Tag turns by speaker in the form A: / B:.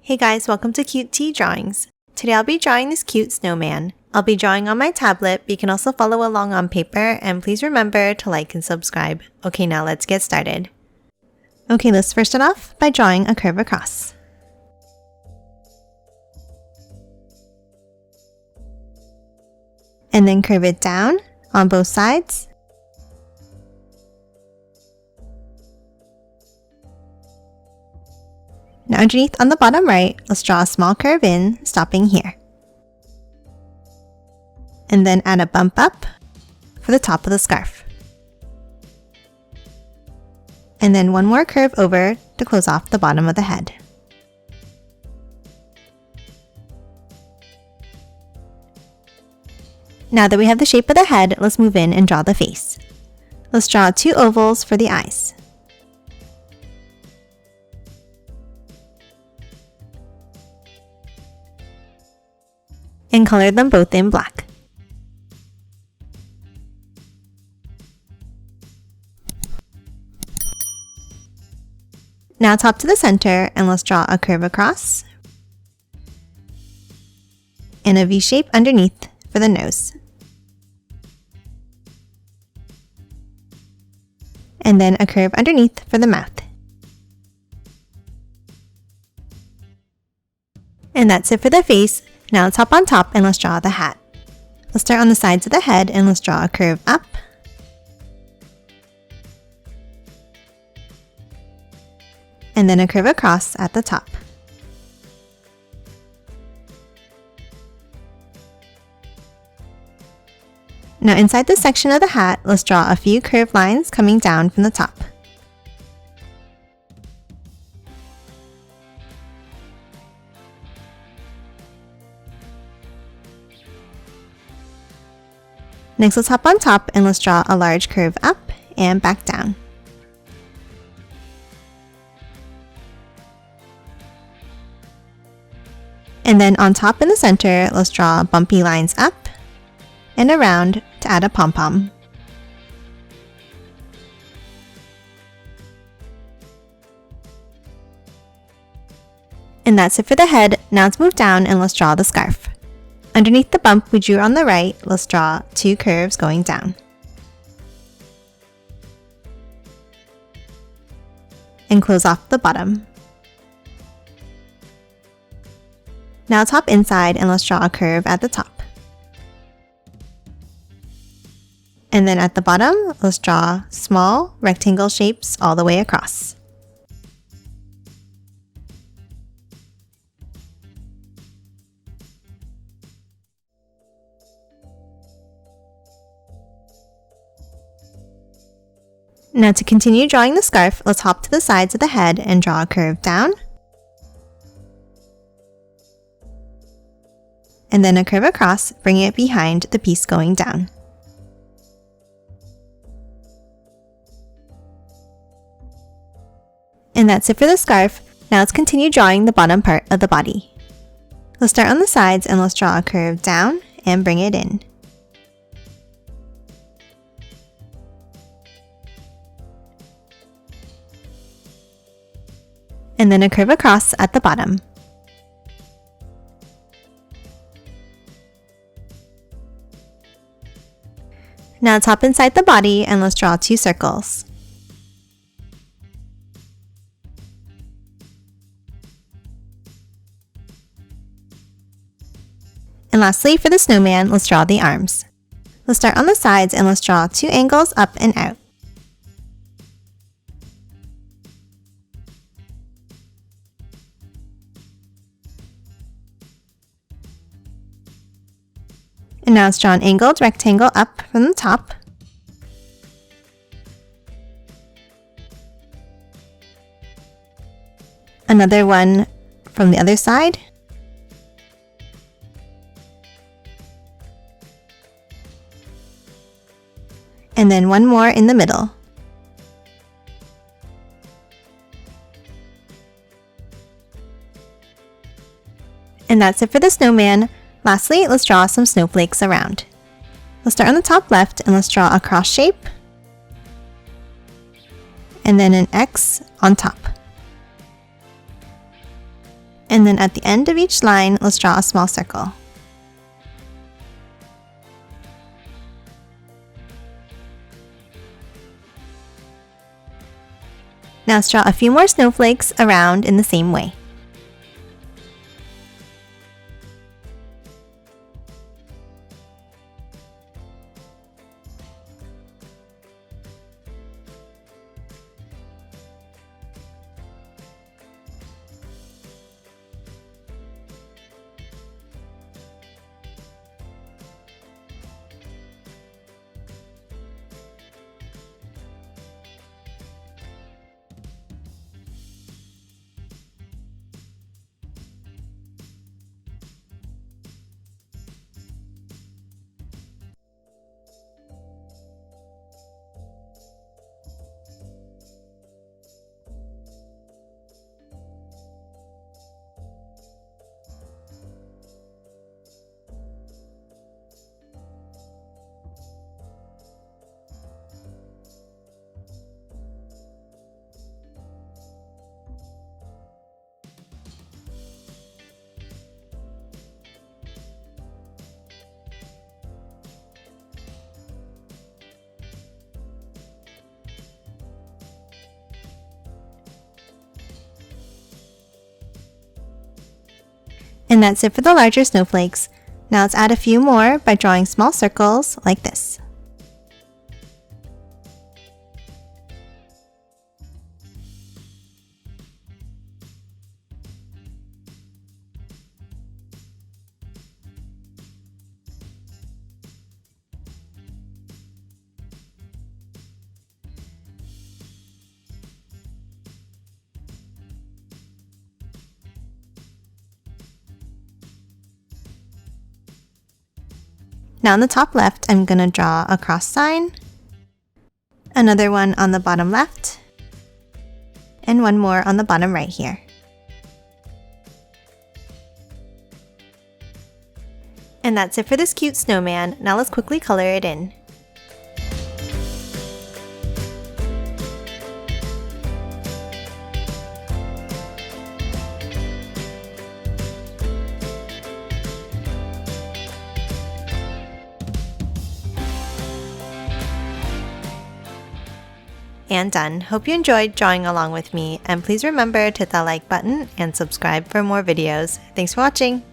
A: Hey guys, welcome to Cute Tea Drawings. Today I'll be drawing this cute snowman. I'll be drawing on my tablet, but you can also follow along on paper, and please remember to like and subscribe. Okay, now let's get started. Okay, let's first start off by drawing a curve across. And then curve it down on both sides. Now underneath on the bottom right, let's draw a small curve in, stopping here. And then add a bump up for the top of the scarf. And then one more curve over to close off the bottom of the head. Now that we have the shape of the head, let's move in and draw the face. Let's draw two ovals for the eyes. And color them both in black. Now top to the center, and let's draw a curve across and a V shape underneath for the nose. And then a curve underneath for the mouth. And that's it for the face. Now let's hop on top and let's draw the hat. Let's start on the sides of the head and let's draw a curve up. And then a curve across at the top. Now inside this section of the hat, let's draw a few curved lines coming down from the top. Next, let's hop on top and let's draw a large curve up and back down. And then on top in the center, let's draw bumpy lines up and around to add a pom-pom. And that's it for the head. Now let's move down and let's draw the scarf. Underneath the bump we drew on the right, let's draw two curves going down. And close off the bottom. Now top inside and let's draw a curve at the top. And then at the bottom, let's draw small rectangle shapes all the way across. Now to continue drawing the scarf, let's hop to the sides of the head and draw a curve down. And then a curve across, bringing it behind the piece going down. And that's it for the scarf. Now let's continue drawing the bottom part of the body. Let's start on the sides and let's draw a curve down and bring it in. And then a curve across at the bottom. Now let's hop inside the body and let's draw two circles. And lastly, for the snowman, let's draw the arms. Let's start on the sides and let's draw two angles up and out. And now let's draw an angled rectangle up from the top. Another one from the other side. And then one more in the middle. And that's it for the snowman. Lastly, let's draw some snowflakes around. Let's start on the top left and let's draw a cross shape. And then an X on top. And then at the end of each line, let's draw a small circle. Now let's draw a few more snowflakes around in the same way. And that's it for the larger snowflakes. Now let's add a few more by drawing small circles like this. Now on the top left, I'm going to draw a cross sign, another one on the bottom left, and one more on the bottom right here. And that's it for this cute snowman. Now let's quickly color it in. And done. Hope you enjoyed drawing along with me, and please remember to hit that like button and subscribe for more videos. Thanks for watching!